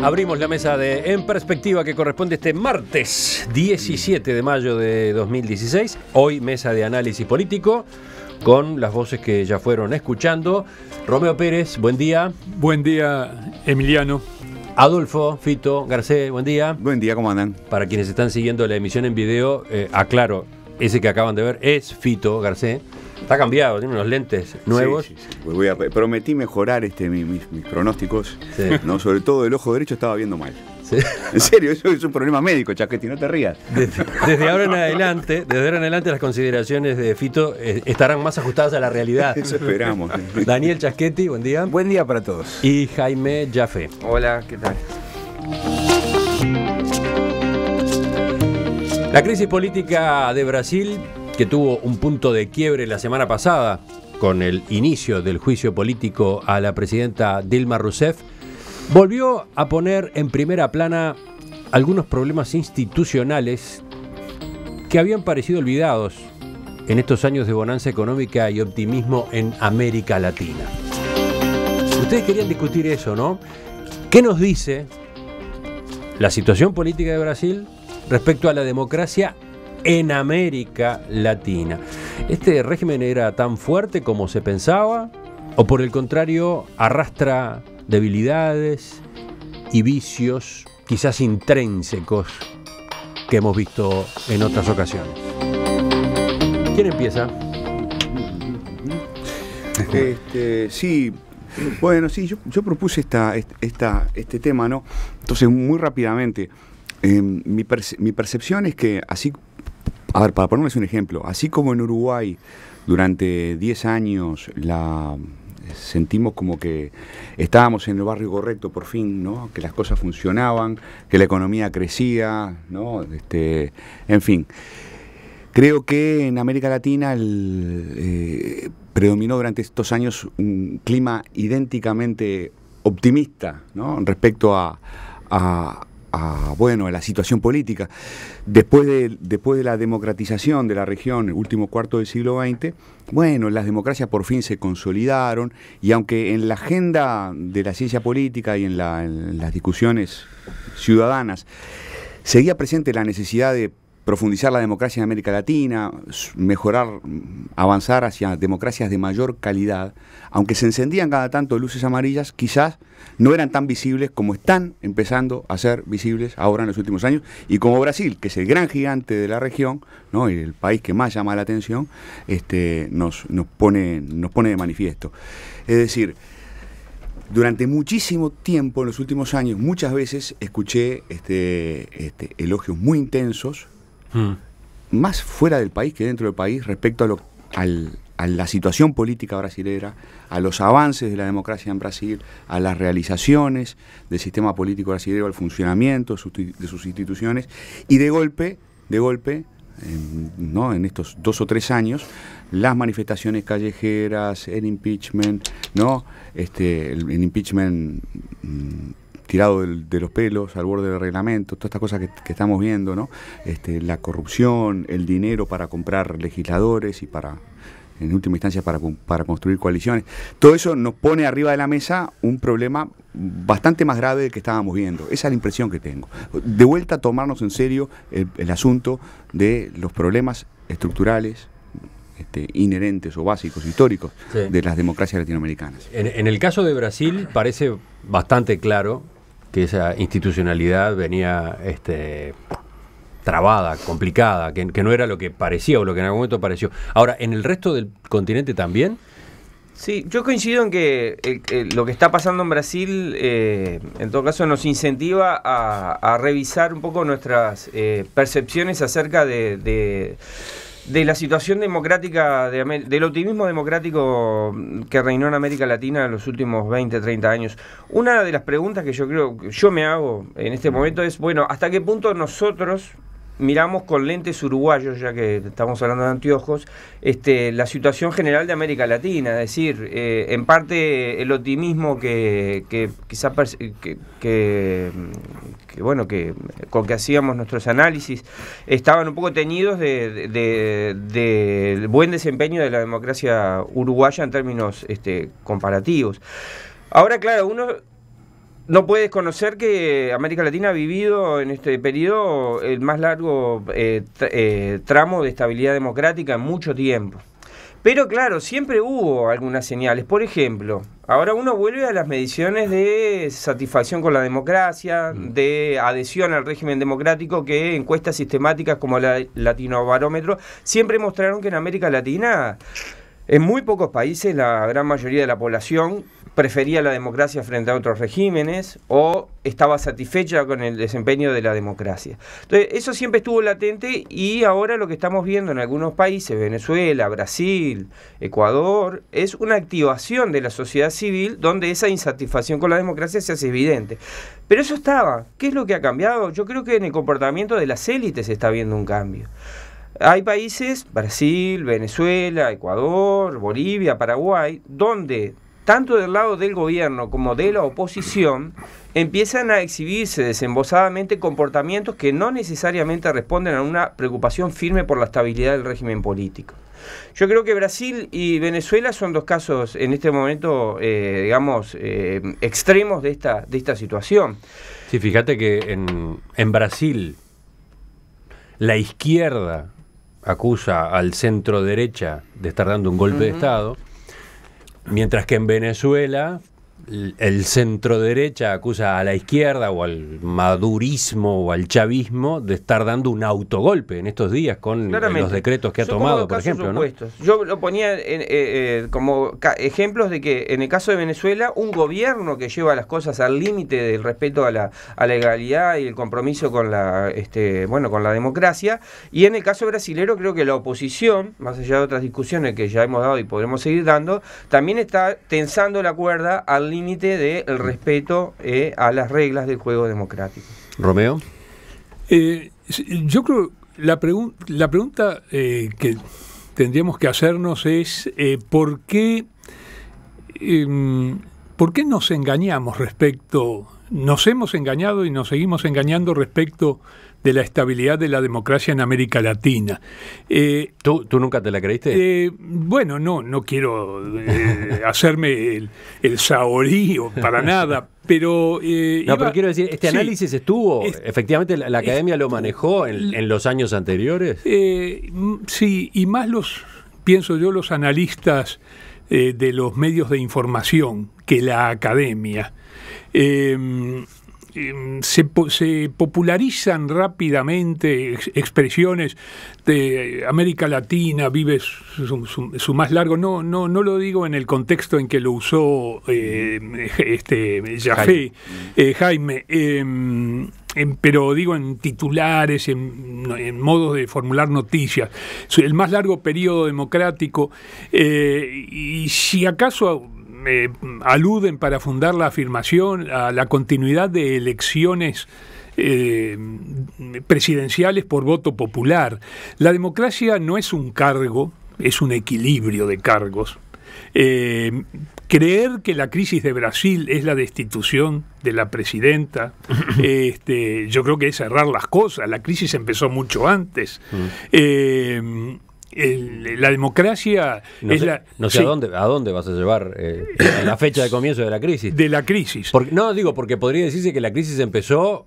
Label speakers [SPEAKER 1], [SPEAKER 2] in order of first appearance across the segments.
[SPEAKER 1] Abrimos la mesa de En Perspectiva que corresponde este martes 17 de mayo de 2016. Hoy mesa de análisis político con las voces que ya fueron escuchando. Romeo Pérez, buen día.
[SPEAKER 2] Buen día, Emiliano.
[SPEAKER 1] Adolfo, Fito, Garcés, buen día.
[SPEAKER 3] Buen día, ¿cómo andan?
[SPEAKER 1] Para quienes están siguiendo la emisión en video, aclaro, ese que acaban de ver es Fito Garcés. Está cambiado, tiene unos lentes nuevos.
[SPEAKER 3] Sí. Prometí mejorar mis pronósticos,
[SPEAKER 1] Sí.
[SPEAKER 3] ¿no? Sobre todo el ojo derecho estaba viendo mal.
[SPEAKER 1] Sí.
[SPEAKER 3] En serio, eso es un problema médico, Chaquetti, no te rías.
[SPEAKER 1] Desde ahora en adelante, las consideraciones de Fito estarán más ajustadas a la realidad.
[SPEAKER 3] Eso esperamos.
[SPEAKER 1] Daniel Chaschetti, buen día.
[SPEAKER 4] Buen día para todos.
[SPEAKER 1] Y Jaime Jaffe.
[SPEAKER 4] Hola, ¿qué tal?
[SPEAKER 1] La crisis política de Brasil, que tuvo un punto de quiebre la semana pasada con el inicio del juicio político a la presidenta Dilma Rousseff, volvió a poner en primera plana algunos problemas institucionales que habían parecido olvidados en estos años de bonanza económica y optimismo en América Latina. Ustedes querían discutir eso, ¿no? ¿Qué nos dice la situación política de Brasil respecto a la democracia en América Latina? ¿Este régimen era tan fuerte como se pensaba? ¿O por el contrario arrastra debilidades y vicios quizás intrínsecos que hemos visto en otras ocasiones? ¿Quién empieza?
[SPEAKER 3] Sí, bueno, sí, yo propuse este tema, ¿no? Entonces, muy rápidamente, mi percepción es que así, a ver, para ponerles un ejemplo, así como en Uruguay durante 10 años sentimos como que estábamos en el barrio correcto por fin, ¿no? Que las cosas funcionaban, que la economía crecía, ¿no? En fin. Creo que en América Latina predominó durante estos años un clima idénticamente optimista, ¿no? Respecto a la situación política. Después de la democratización de la región, el último cuarto del siglo XX, bueno, las democracias por fin se consolidaron y aunque en la agenda de la ciencia política y en las discusiones ciudadanas seguía presente la necesidad de profundizar la democracia en América Latina, mejorar, avanzar hacia democracias de mayor calidad, aunque se encendían cada tanto luces amarillas, quizás no eran tan visibles como están empezando a ser visibles ahora en los últimos años, y como Brasil, que es el gran gigante de la región, ¿no? Y el país que más llama la atención, nos pone de manifiesto. Es decir, durante muchísimo tiempo, en los últimos años, muchas veces escuché elogios muy intensos, más fuera del país que dentro del país, respecto a la situación política brasilera, a los avances de la democracia en Brasil, a las realizaciones del sistema político brasilero, al funcionamiento de sus instituciones, y de golpe, ¿no? En estos 2 o 3 años, las manifestaciones callejeras, el impeachment, ¿no? El impeachment tirado de los pelos, al borde del reglamento, todas estas cosas que estamos viendo, ¿no? La corrupción, el dinero para comprar legisladores y en última instancia para construir coaliciones. Todo eso nos pone arriba de la mesa un problema bastante más grave del que estábamos viendo. Esa es la impresión que tengo. De vuelta a tomarnos en serio el asunto de los problemas estructurales, inherentes o básicos, históricos, sí, de las democracias latinoamericanas.
[SPEAKER 1] En el caso de Brasil parece bastante claro que esa institucionalidad venía trabada, complicada, que no era lo que parecía o lo que en algún momento pareció. Ahora, ¿en el resto del continente también?
[SPEAKER 4] Sí, yo coincido en que lo que está pasando en Brasil, en todo caso, nos incentiva a revisar un poco nuestras percepciones acerca de la situación democrática, del optimismo democrático que reinó en América Latina en los últimos 20, 30 años. Una de las preguntas que yo me hago en este momento es, bueno, ¿hasta qué punto nosotros miramos con lentes uruguayos, ya que estamos hablando de anteojos, la situación general de América Latina? Es decir, en parte el optimismo que quizá con que hacíamos nuestros análisis estaban un poco teñidos de buen desempeño de la democracia uruguaya en términos comparativos. Ahora, claro, uno no puedes conocer que América Latina ha vivido en este periodo el más largo tramo de estabilidad democrática en mucho tiempo. Pero claro, siempre hubo algunas señales. Por ejemplo, ahora uno vuelve a las mediciones de satisfacción con la democracia, de adhesión al régimen democrático, que encuestas sistemáticas como la Latinobarómetro siempre mostraron que en América Latina, en muy pocos países, la gran mayoría de la población prefería la democracia frente a otros regímenes o estaba satisfecha con el desempeño de la democracia. Entonces, eso siempre estuvo latente y ahora lo que estamos viendo en algunos países, Venezuela, Brasil, Ecuador, es una activación de la sociedad civil donde esa insatisfacción con la democracia se hace evidente. Pero eso estaba. ¿Qué es lo que ha cambiado? Yo creo que en el comportamiento de las élites se está viendo un cambio. Hay países, Brasil, Venezuela, Ecuador, Bolivia, Paraguay, donde tanto del lado del gobierno como de la oposición, empiezan a exhibirse desembosadamente comportamientos que no necesariamente responden a una preocupación firme por la estabilidad del régimen político. Yo creo que Brasil y Venezuela son dos casos en este momento, extremos de esta situación.
[SPEAKER 1] Sí, fíjate que en Brasil la izquierda acusa al centro derecha de estar dando un golpe de Estado, mientras que en Venezuela el centro derecha acusa a la izquierda o al madurismo o al chavismo de estar dando un autogolpe en estos días con los decretos que ha tomado, por ejemplo, ¿no?
[SPEAKER 4] Yo lo ponía como ejemplos de que en el caso de Venezuela, un gobierno que lleva las cosas al límite del respeto a la legalidad y el compromiso con con la democracia, y en el caso brasilero creo que la oposición, más allá de otras discusiones que ya hemos dado y podremos seguir dando, también está tensando la cuerda al límite del respeto a las reglas del juego democrático.
[SPEAKER 1] Romeo.
[SPEAKER 2] Yo creo la pregunta que tendríamos que hacernos es ¿por qué nos engañamos nos hemos engañado y nos seguimos engañando respecto de la estabilidad de la democracia en América Latina?
[SPEAKER 1] ¿Tú nunca te la creíste?
[SPEAKER 2] Bueno, no quiero hacerme el saorío para nada, pero...
[SPEAKER 1] pero quiero decir, ¿este análisis estuvo? ¿Efectivamente la academia lo manejó en los años anteriores?
[SPEAKER 2] Sí, y más pienso yo, los analistas de los medios de información que la academia. Se popularizan rápidamente expresiones de América Latina vive su más largo, no lo digo en el contexto en que lo usó Jaime, pero digo en titulares, en modos de formular noticias, el más largo periodo democrático, y si acaso aluden para fundar la afirmación a la continuidad de elecciones presidenciales por voto popular. La democracia no es un cargo, es un equilibrio de cargos. Creer que la crisis de Brasil es la destitución de la presidenta, yo creo que es cerrar las cosas. La crisis empezó mucho antes. La democracia
[SPEAKER 1] no sé a dónde vas a llevar la fecha de comienzo de la crisis.
[SPEAKER 2] De la crisis.
[SPEAKER 1] Porque podría decirse que la crisis empezó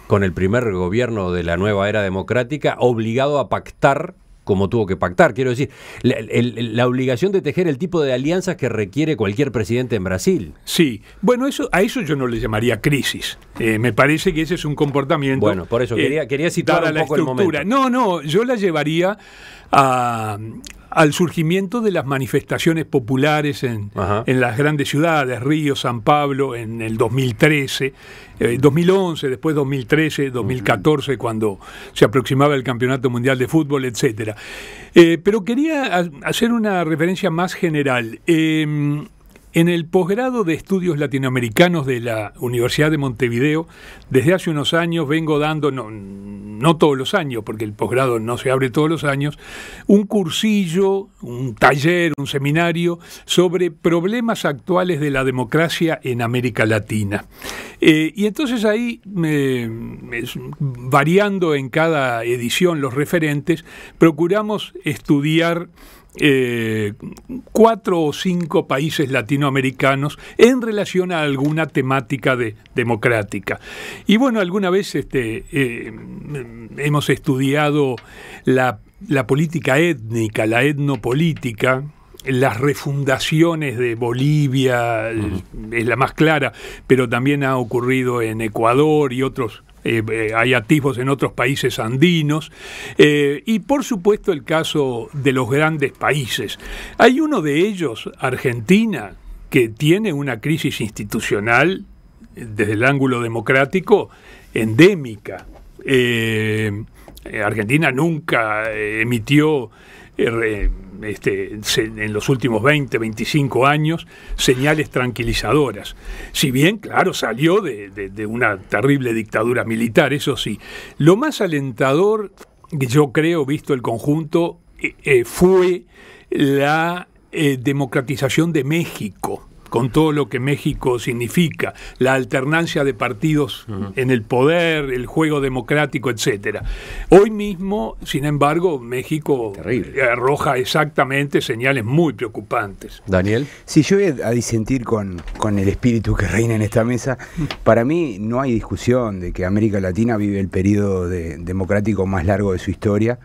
[SPEAKER 1] con el primer gobierno de la nueva era democrática obligado a pactar como tuvo que pactar. Quiero decir, la obligación de tejer el tipo de alianzas que requiere cualquier presidente en Brasil.
[SPEAKER 2] Sí, bueno, a eso yo no le llamaría crisis. Me parece que ese es un comportamiento...
[SPEAKER 1] Bueno, por eso quería situar un poco el momento.
[SPEAKER 2] No, yo la llevaría al surgimiento de las manifestaciones populares en las grandes ciudades, Río, San Pablo, en el 2013, 2011, después 2013, 2014, cuando se aproximaba el Campeonato Mundial de Fútbol, etcétera. Pero quería hacer una referencia más general. En el posgrado de Estudios Latinoamericanos de la Universidad de Montevideo, desde hace unos años vengo dando, no todos los años, porque el posgrado no se abre todos los años, un cursillo, un taller, un seminario sobre problemas actuales de la democracia en América Latina. Y entonces ahí, variando en cada edición los referentes, procuramos estudiar 4 o 5 países latinoamericanos en relación a alguna temática democrática. Y bueno, alguna vez hemos estudiado la política étnica, la etnopolítica. Las refundaciones de Bolivia es la más clara, pero también ha ocurrido en Ecuador y otros. Hay atisbos en otros países andinos, y por supuesto el caso de los grandes países. Hay uno de ellos, Argentina, que tiene una crisis institucional desde el ángulo democrático endémica. Argentina nunca emitió en los últimos 20, 25 años, señales tranquilizadoras. Si bien, claro, salió de una terrible dictadura militar, eso sí. Lo más alentador, yo creo, visto el conjunto, fue la democratización de México, con todo lo que México significa, la alternancia de partidos en el poder, el juego democrático, etcétera. Hoy mismo, sin embargo, México arroja exactamente señales muy preocupantes.
[SPEAKER 1] Daniel.
[SPEAKER 5] Si yo voy a disentir con el espíritu que reina en esta mesa, para mí no hay discusión de que América Latina vive el periodo democrático más largo de su historia.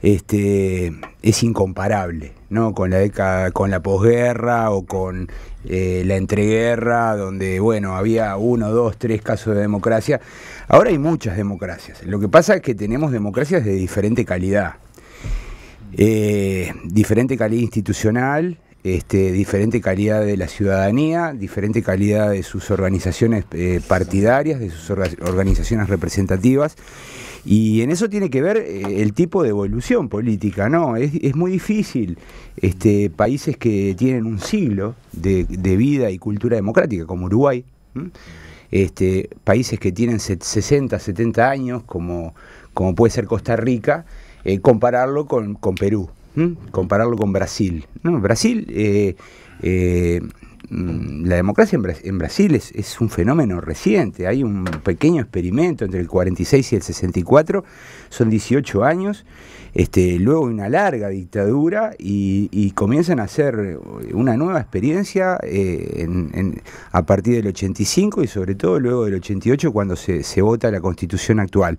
[SPEAKER 5] Es incomparable, ¿no? Con la década, con la posguerra o con la entreguerra, donde bueno, había 1, 2, 3 casos de democracia. Ahora hay muchas democracias. Lo que pasa es que tenemos democracias de diferente calidad. Diferente calidad institucional, diferente calidad de la ciudadanía, diferente calidad de sus organizaciones partidarias, de sus organizaciones representativas. Y en eso tiene que ver el tipo de evolución política, ¿no? Es muy difícil países que tienen un siglo de vida y cultura democrática, como Uruguay, países que tienen 60, 70 años, como puede ser Costa Rica, compararlo con Perú, compararlo con Brasil, ¿no? Brasil, la democracia en Brasil es un fenómeno reciente. Hay un pequeño experimento entre el 46 y el 64, son 18 años, luego una larga dictadura y comienzan a hacer una nueva experiencia a partir del 85 y sobre todo luego del 88, cuando se vota la Constitución actual.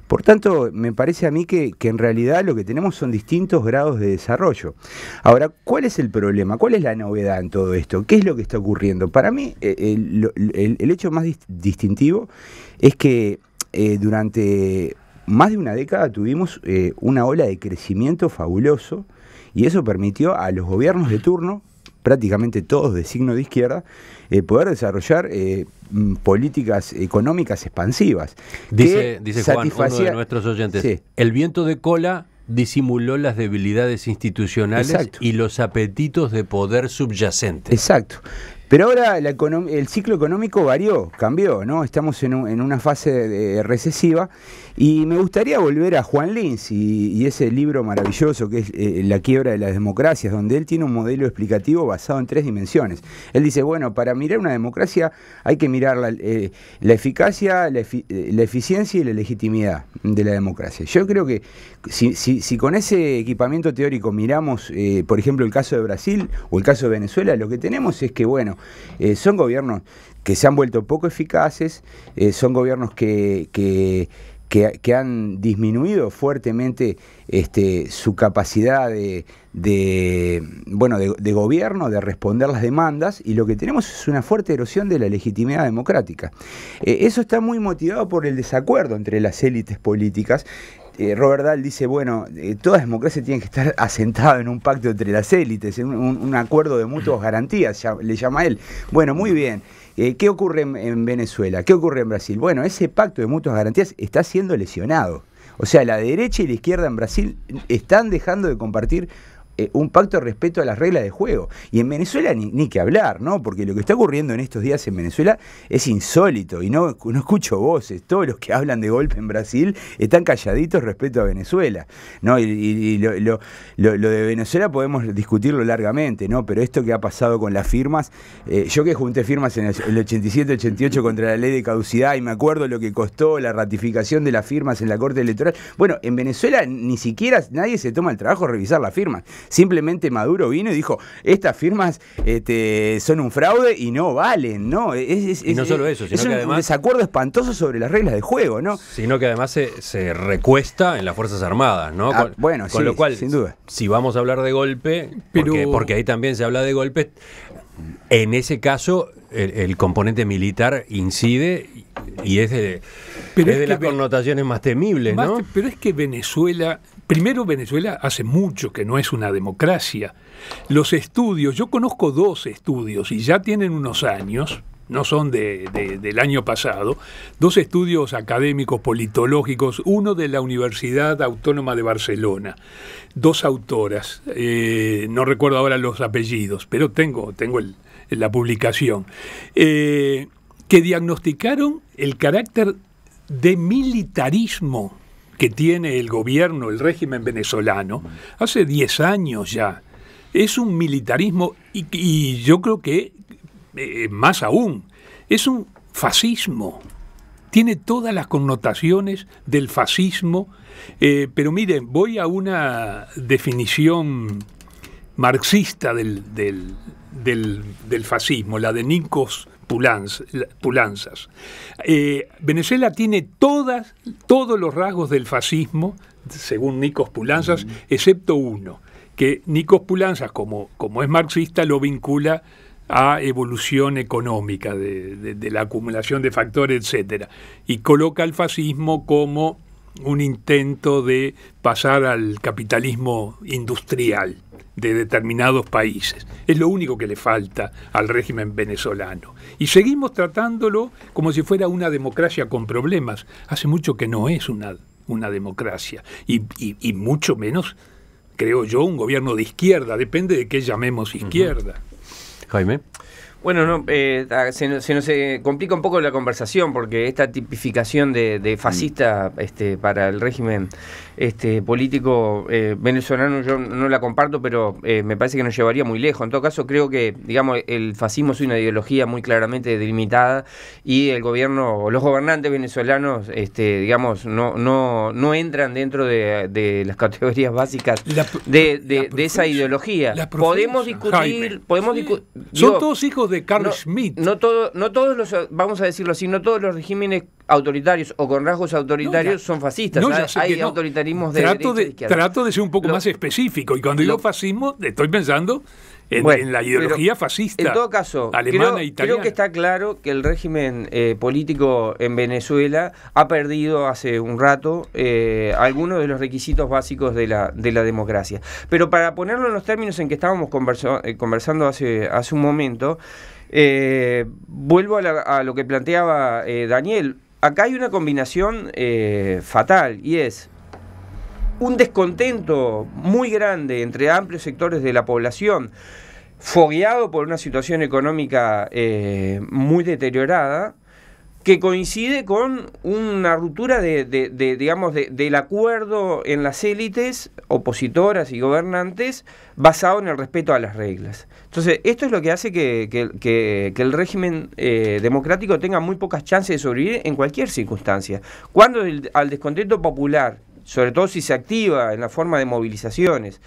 [SPEAKER 5] Por tanto, me parece a mí que en realidad lo que tenemos son distintos grados de desarrollo. Ahora, ¿cuál es el problema? ¿Cuál es la novedad en todo esto? ¿Qué es lo que está ocurriendo? Para mí, el hecho más distintivo es que durante más de una década tuvimos una ola de crecimiento fabuloso, y eso permitió a los gobiernos de turno, prácticamente todos de signo de izquierda, poder desarrollar políticas económicas expansivas.
[SPEAKER 1] Dice Juan, uno de nuestros oyentes, sí. El viento de cola disimuló las debilidades institucionales. Exacto. Y los apetitos de poder subyacentes.
[SPEAKER 5] Exacto. Pero ahora el ciclo económico cambió, ¿no? Estamos en una fase recesiva, y me gustaría volver a Juan Lins y ese libro maravilloso que es La quiebra de las democracias, donde él tiene un modelo explicativo basado en 3 dimensiones. Él dice, bueno, para mirar una democracia hay que mirar la eficacia, la eficiencia y la legitimidad de la democracia. Yo creo que si con ese equipamiento teórico miramos, por ejemplo, el caso de Brasil o el caso de Venezuela, lo que tenemos es que, bueno, son gobiernos que se han vuelto poco eficaces, son gobiernos que han disminuido fuertemente su capacidad de gobierno, de responder las demandas, y lo que tenemos es una fuerte erosión de la legitimidad democrática. Eso está muy motivado por el desacuerdo entre las élites políticas. Robert Dahl dice, bueno, toda democracia tiene que estar asentada en un pacto entre las élites, en un acuerdo de mutuas garantías, le llama él. Bueno, muy bien. ¿Qué ocurre en Venezuela? ¿Qué ocurre en Brasil? Bueno, ese pacto de mutuas garantías está siendo lesionado. O sea, la derecha y la izquierda en Brasil están dejando de compartir un pacto de respeto a las reglas de juego. Y en Venezuela ni que hablar, ¿no? Porque lo que está ocurriendo en estos días en Venezuela es insólito, y no escucho voces. Todos los que hablan de golpe en Brasil están calladitos respecto a Venezuela, ¿no? Y lo de Venezuela podemos discutirlo largamente, ¿no? Pero esto que ha pasado con las firmas, yo que junté firmas en el 87-88 contra la ley de caducidad, y me acuerdo lo que costó la ratificación de las firmas en la Corte Electoral. Bueno, en Venezuela ni siquiera nadie se toma el trabajo de revisar las firmas. Simplemente Maduro vino y dijo, estas firmas son un fraude y no valen, ¿no?
[SPEAKER 1] Y no solo eso, sino
[SPEAKER 5] es
[SPEAKER 1] que
[SPEAKER 5] un
[SPEAKER 1] además
[SPEAKER 5] desacuerdo espantoso sobre las reglas de juego, ¿no?
[SPEAKER 1] Sino que además se recuesta en las Fuerzas Armadas, ¿no?
[SPEAKER 5] Bueno,
[SPEAKER 1] con
[SPEAKER 5] sí,
[SPEAKER 1] lo cual,
[SPEAKER 5] sin duda.
[SPEAKER 1] si vamos a hablar de golpe,
[SPEAKER 2] Pero...
[SPEAKER 1] porque ahí también se habla de golpe, en ese caso el componente militar incide y es de las connotaciones más temibles, ¿no?
[SPEAKER 2] Pero es que Venezuela hace mucho que no es una democracia. Los estudios, yo conozco 2 estudios y ya tienen unos años, no son del año pasado, 2 estudios académicos politológicos, uno de la Universidad Autónoma de Barcelona, 2 autoras, no recuerdo ahora los apellidos, pero tengo la publicación, que diagnosticaron el carácter de militarismo que tiene el gobierno, el régimen venezolano, hace 10 años ya. Es un militarismo y yo creo que más aún, es un fascismo. Tiene todas las connotaciones del fascismo, pero miren, voy a una definición marxista del fascismo, la de Nikos Poulantzas. Venezuela tiene todos los rasgos del fascismo, según Nikos Poulantzas, excepto uno, que Nikos Poulantzas, como es marxista, lo vincula a evolución económica de la acumulación de factores, etcétera, y coloca al fascismo como un intento de pasar al capitalismo industrial de determinados países. Es lo único que le falta al régimen venezolano. Y seguimos tratándolo como si fuera una democracia con problemas. Hace mucho que no es una democracia. Y mucho menos, creo yo, un gobierno de izquierda. Depende de qué llamemos izquierda.
[SPEAKER 1] Jaime.
[SPEAKER 4] Bueno, se nos complica un poco la conversación porque esta tipificación de fascista para el régimen político venezolano yo no la comparto, pero me parece que nos llevaría muy lejos. En todo caso, creo que el fascismo es una ideología muy claramente delimitada y el gobierno o los gobernantes venezolanos no entran dentro de las categorías básicas de esa ideología. Podemos discutir,
[SPEAKER 2] son todos hijos de Carl Schmitt.
[SPEAKER 4] No todos los, vamos a decirlo así, no todos los regímenes autoritarios o con rasgos autoritarios son fascistas. Hay autoritarismos de derecha y de izquierda.
[SPEAKER 2] Trato de ser un poco más específico y cuando digo fascismo estoy pensando en la ideología fascista.
[SPEAKER 4] En todo caso,
[SPEAKER 2] alemana e italiana.
[SPEAKER 4] Creo que está claro que el régimen político en Venezuela ha perdido hace un rato algunos de los requisitos básicos de la democracia. Pero para ponerlo en los términos en que estábamos conversando hace un momento, vuelvo a lo que planteaba Daniel. Acá hay una combinación fatal y es un descontento muy grande entre amplios sectores de la población, fogueado por una situación económica muy deteriorada, que coincide con una ruptura del acuerdo en las élites opositoras y gobernantes basado en el respeto a las reglas. Entonces, esto es lo que hace que el régimen democrático tenga muy pocas chances de sobrevivir en cualquier circunstancia. Cuando al descontento popular, sobre todo si se activa en la forma de movilizaciones,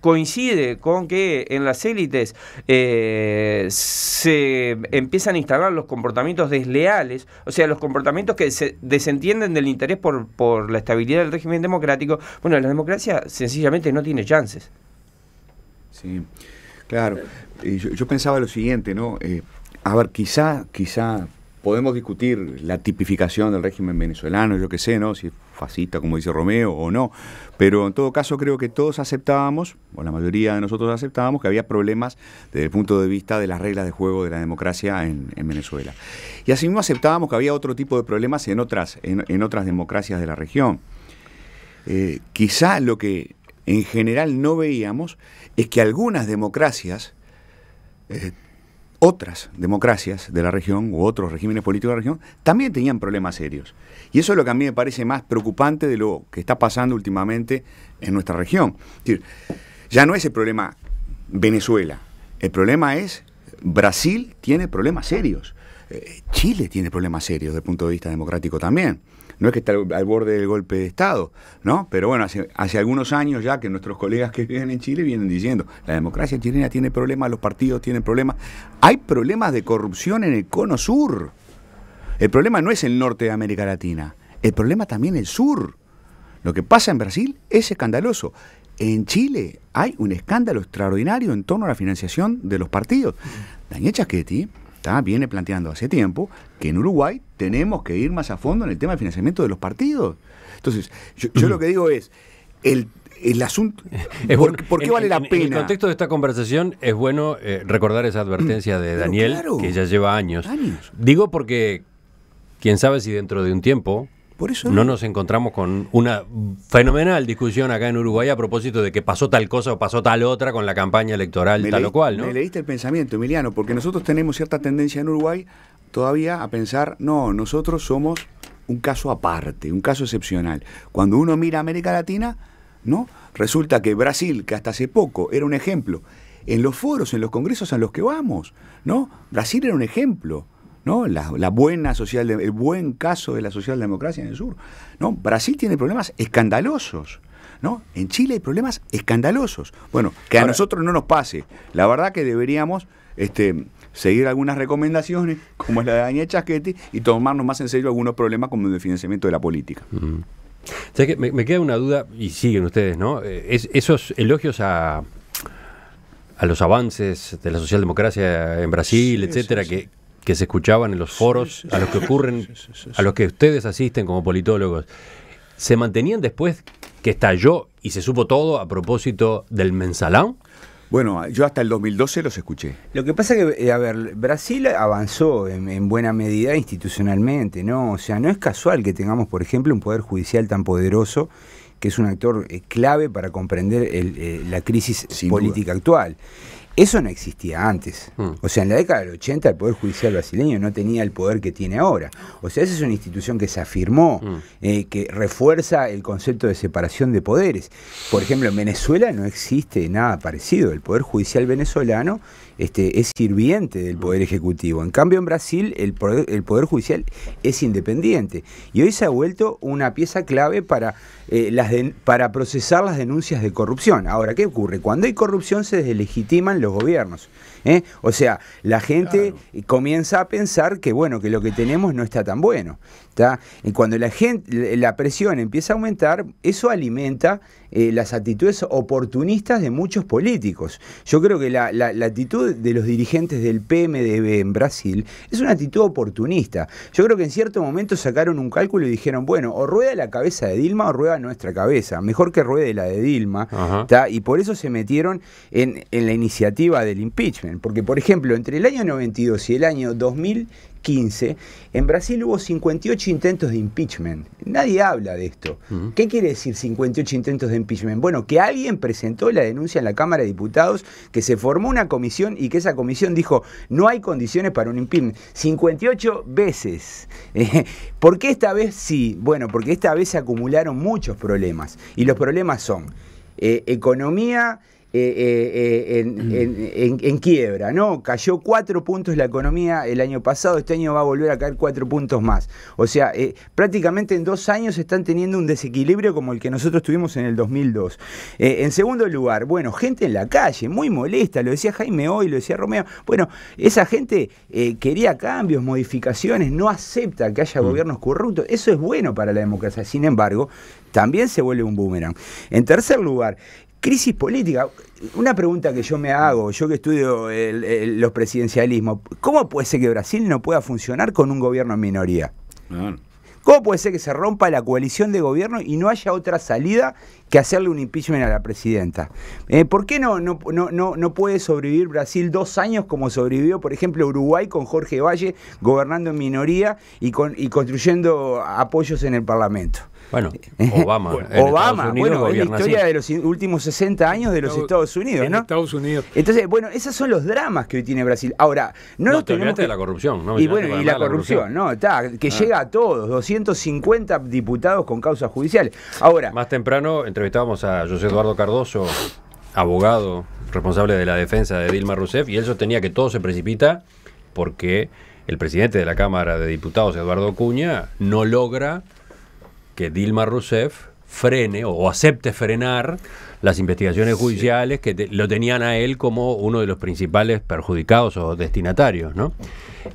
[SPEAKER 4] coincide con que en las élites se empiezan a instalar los comportamientos desleales, o sea, los comportamientos que se desentienden del interés por la estabilidad del régimen democrático. Bueno, la democracia sencillamente no tiene chances.
[SPEAKER 3] Sí, claro. Yo pensaba lo siguiente, ¿no? A ver, quizá podemos discutir la tipificación del régimen venezolano, yo qué sé, ¿no? Si es fascista, como dice Romeo, o no. Pero en todo caso creo que todos aceptábamos, o la mayoría de nosotros aceptábamos, que había problemas desde el punto de vista de las reglas de juego de la democracia en Venezuela. Y asimismo aceptábamos que había otro tipo de problemas en otras democracias de la región. Quizá lo que en general no veíamos es que algunas democracias, otras democracias de la región u otros regímenes políticos de la región también tenían problemas serios. Y eso es lo que a mí me parece más preocupante de lo que está pasando últimamente en nuestra región. Es decir, ya no es el problema Venezuela, el problema es Brasil tiene problemas serios, Chile tiene problemas serios desde el punto de vista democrático también. no es que está al borde del golpe de Estado, ¿no? Pero bueno, hace algunos años ya que nuestros colegas que viven en Chile vienen diciendo, la democracia chilena tiene problemas, los partidos tienen problemas. Hay problemas de corrupción en el cono sur. El problema no es el norte de América Latina, el problema también es el sur. Lo que pasa en Brasil es escandaloso. En Chile hay un escándalo extraordinario en torno a la financiación de los partidos. Daniel Schaschetti viene planteando hace tiempo que en Uruguay tenemos que ir más a fondo en el tema del financiamiento de los partidos. Entonces, yo lo que digo es, el asunto, ¿por qué vale la pena?
[SPEAKER 1] En el contexto de esta conversación es bueno recordar esa advertencia de Daniel, claro, que ya lleva años. Digo porque, quién sabe si dentro de un tiempo
[SPEAKER 3] por eso
[SPEAKER 1] no nos encontramos con una fenomenal discusión acá en Uruguay a propósito de que pasó tal cosa o pasó tal otra con la campaña electoral tal o cual, ¿no?
[SPEAKER 3] Me leíste el pensamiento, Emiliano, porque nosotros tenemos cierta tendencia en Uruguay todavía a pensar, no, nosotros somos un caso aparte, un caso excepcional. Cuando uno mira a América Latina, ¿no? Resulta que Brasil, que hasta hace poco era un ejemplo, en los foros, en los congresos a los que vamos, ¿no? Brasil era un ejemplo, ¿no? La buena el buen caso de la socialdemocracia en el sur, ¿no? Brasil tiene problemas escandalosos, ¿no? En Chile hay problemas escandalosos. Bueno, que a nosotros no nos pase. La verdad que deberíamos seguir algunas recomendaciones, como la de Daniel Schaschetti, y tomarnos más en serio algunos problemas como el financiamiento de la política.
[SPEAKER 1] O sea que me queda una duda, y siguen ustedes, ¿no? Esos elogios a los avances de la socialdemocracia en Brasil, sí, etcétera, sí. Que se escuchaban en los foros, a los que ocurren, a los que ustedes asisten como politólogos, ¿se mantenían después que estalló y se supo todo a propósito del mensalão?
[SPEAKER 3] Bueno, yo hasta el 2012 los escuché.
[SPEAKER 5] Lo que pasa es que, a ver, Brasil avanzó en buena medida institucionalmente, ¿no? O sea, no es casual que tengamos, por ejemplo, un poder judicial tan poderoso, que es un actor clave para comprender la crisis política actual. Eso no existía antes. O sea, en la década del 80 el Poder Judicial brasileño no tenía el poder que tiene ahora. O sea, esa es una institución que se afirmó, que refuerza el concepto de separación de poderes. Por ejemplo, en Venezuela no existe nada parecido. El Poder Judicial venezolano es sirviente del Poder Ejecutivo. En cambio, en Brasil el poder Judicial es independiente. Y hoy se ha vuelto una pieza clave para procesar las denuncias de corrupción. Ahora, ¿qué ocurre? Cuando hay corrupción se deslegitiman los gobiernos. O sea, la gente comienza a pensar que bueno, que lo que tenemos no está tan bueno. ¿Tá? Y cuando la presión empieza a aumentar, eso alimenta las actitudes oportunistas de muchos políticos. Yo creo que la actitud de los dirigentes del PMDB en Brasil es una actitud oportunista. Yo creo que en cierto momento sacaron un cálculo y dijeron, bueno, o rueda la cabeza de Dilma o rueda nuestra cabeza. Mejor que ruede la de Dilma. Y por eso se metieron en la iniciativa del impeachment. Porque, por ejemplo, entre el año 92 y el año 2015, en Brasil hubo 58 intentos de impeachment. Nadie habla de esto. ¿Qué quiere decir 58 intentos de impeachment? Bueno, que alguien presentó la denuncia en la Cámara de Diputados, que se formó una comisión y que esa comisión dijo no hay condiciones para un impeachment. 58 veces. ¿Por qué esta vez sí? Bueno, porque esta vez se acumularon muchos problemas. Y los problemas son economía en quiebra, ¿no? Cayó 4 puntos la economía el año pasado, este año va a volver a caer 4 puntos más. O sea, prácticamente en 2 años están teniendo un desequilibrio como el que nosotros tuvimos en el 2002. En segundo lugar, bueno, gente en la calle, muy molesta, lo decía Jaime hoy, lo decía Romeo. Bueno, esa gente quería cambios, modificaciones, no acepta que haya gobiernos corruptos. Eso es bueno para la democracia. Sin embargo, también se vuelve un boomerang. En tercer lugar, crisis política. Una pregunta que yo me hago, yo que estudio los presidencialismos, ¿cómo puede ser que Brasil no pueda funcionar con un gobierno en minoría? ¿Cómo puede ser que se rompa la coalición de gobierno y no haya otra salida que hacerle un impeachment a la presidenta? ¿Por qué no puede sobrevivir Brasil 2 años como sobrevivió, por ejemplo, Uruguay con Jorge Valle gobernando en minoría y construyendo apoyos en el Parlamento?
[SPEAKER 1] Bueno, Obama,
[SPEAKER 5] bueno, es la historia de los últimos 60 años de los Estados Unidos, ¿no?
[SPEAKER 2] Estados Unidos.
[SPEAKER 5] Entonces, bueno, esos son los dramas que hoy tiene Brasil. Ahora, no tenemos
[SPEAKER 1] de la corrupción, ¿no?
[SPEAKER 5] Y bueno, y la corrupción, ¿no? Que llega a todos, 250 diputados con causas judiciales. Ahora,
[SPEAKER 1] más temprano entrevistábamos a José Eduardo Cardoso, abogado responsable de la defensa de Dilma Rousseff, y él sostenía que todo se precipita porque el presidente de la Cámara de Diputados, Eduardo Cunha, no logra que Dilma Rousseff frene o acepte frenar las investigaciones judiciales que lo tenían a él como uno de los principales perjudicados o destinatarios, ¿no?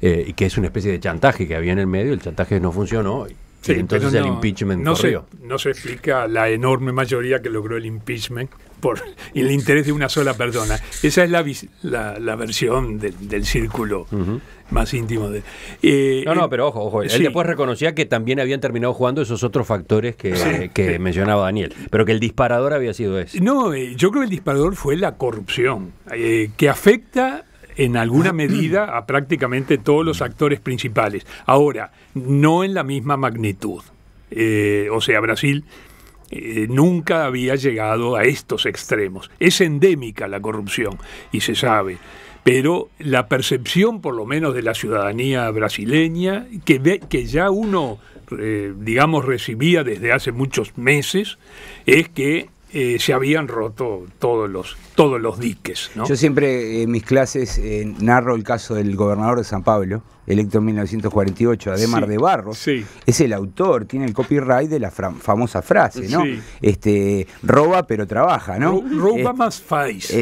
[SPEAKER 1] Y que es una especie de chantaje que había en el medio, el chantaje no funcionó.
[SPEAKER 2] Sí,
[SPEAKER 1] entonces el impeachment corrió.
[SPEAKER 2] No se explica la enorme mayoría que logró el impeachment por el interés de una sola persona. Esa es la versión del círculo más íntimo de...
[SPEAKER 1] pero ojo. Él después reconocía que también habían terminado jugando esos otros factores que mencionaba Daniel, pero que el disparador había sido ese.
[SPEAKER 2] No, yo creo que el disparador fue la corrupción, que afecta en alguna medida a prácticamente todos los actores principales. Ahora, no en la misma magnitud. O sea, Brasil nunca había llegado a estos extremos. Es endémica la corrupción, y se sabe. Pero la percepción, por lo menos de la ciudadanía brasileña, que ya uno, digamos, recibía desde hace muchos meses, es que se habían roto todos los diques, ¿no?
[SPEAKER 5] Yo siempre en mis clases narro el caso del gobernador de San Pablo, electo en 1948, Adhémar de Barros.
[SPEAKER 2] Sí.
[SPEAKER 5] Es el autor, tiene el copyright de la famosa frase, ¿no? Sí. Roba pero trabaja, ¿no?
[SPEAKER 2] Roba más faz.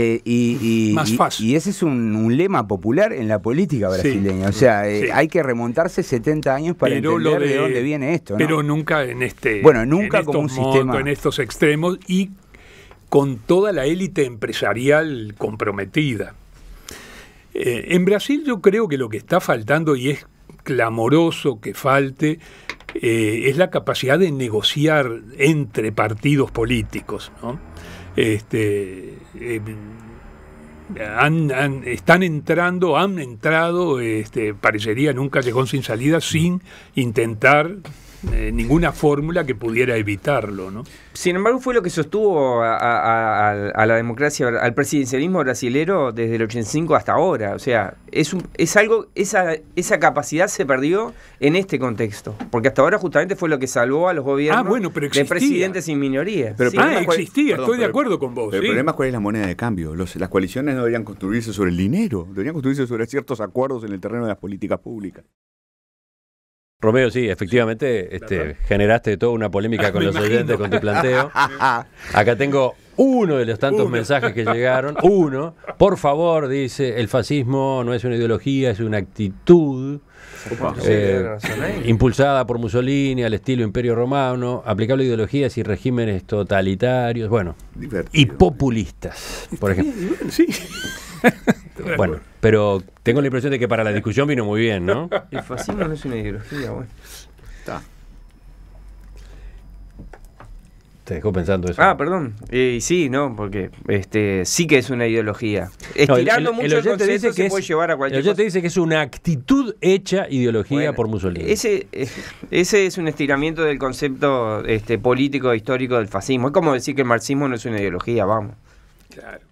[SPEAKER 5] Más fácil. Y ese es un lema popular en la política brasileña. Sí. O sea, hay que remontarse 70 años para entender de dónde viene esto, ¿no?
[SPEAKER 2] Pero nunca en este...
[SPEAKER 5] Bueno, nunca como un sistema...
[SPEAKER 2] En estos extremos y con toda la élite empresarial comprometida. En Brasil yo creo que lo que está faltando, y es clamoroso que falte, es la capacidad de negociar entre partidos políticos, ¿no? Han entrado, parecería en un callejón sin salida, sin intentar ninguna fórmula que pudiera evitarlo, ¿no?
[SPEAKER 4] Sin embargo, fue lo que sostuvo a la democracia, al presidencialismo brasilero desde el 85 hasta ahora. O sea, esa capacidad se perdió en este contexto, porque hasta ahora justamente fue lo que salvó a los gobiernos de presidentes sin minoría.
[SPEAKER 2] Existía, estoy de acuerdo con vos.
[SPEAKER 3] Pero el problema es cuál es la moneda de cambio. Las coaliciones no deberían construirse sobre el dinero, deberían construirse sobre ciertos acuerdos en el terreno de las políticas públicas.
[SPEAKER 1] Romeo, sí, efectivamente generaste toda una polémica con los oyentes con tu planteo. Acá tengo uno de los tantos mensajes que llegaron. Uno, por favor, dice, el fascismo no es una ideología, es una actitud impulsada por Mussolini al estilo Imperio Romano, aplicable a ideologías y regímenes totalitarios, y populistas, por ejemplo.
[SPEAKER 2] Sí.
[SPEAKER 1] Bueno, pero tengo la impresión de que para la discusión vino muy bien, ¿no?
[SPEAKER 4] El fascismo no es una ideología, bueno.
[SPEAKER 3] Está.
[SPEAKER 1] Te dejó pensando eso.
[SPEAKER 4] Perdón. Sí, no, porque sí que es una ideología. Estirando mucho el concepto dice que puede llevar a cualquier cosa.
[SPEAKER 1] Te dice que es una actitud hecha ideología por Mussolini.
[SPEAKER 4] Ese es un estiramiento del concepto político e histórico del fascismo. Es como decir que el marxismo no es una ideología, vamos.
[SPEAKER 2] Claro.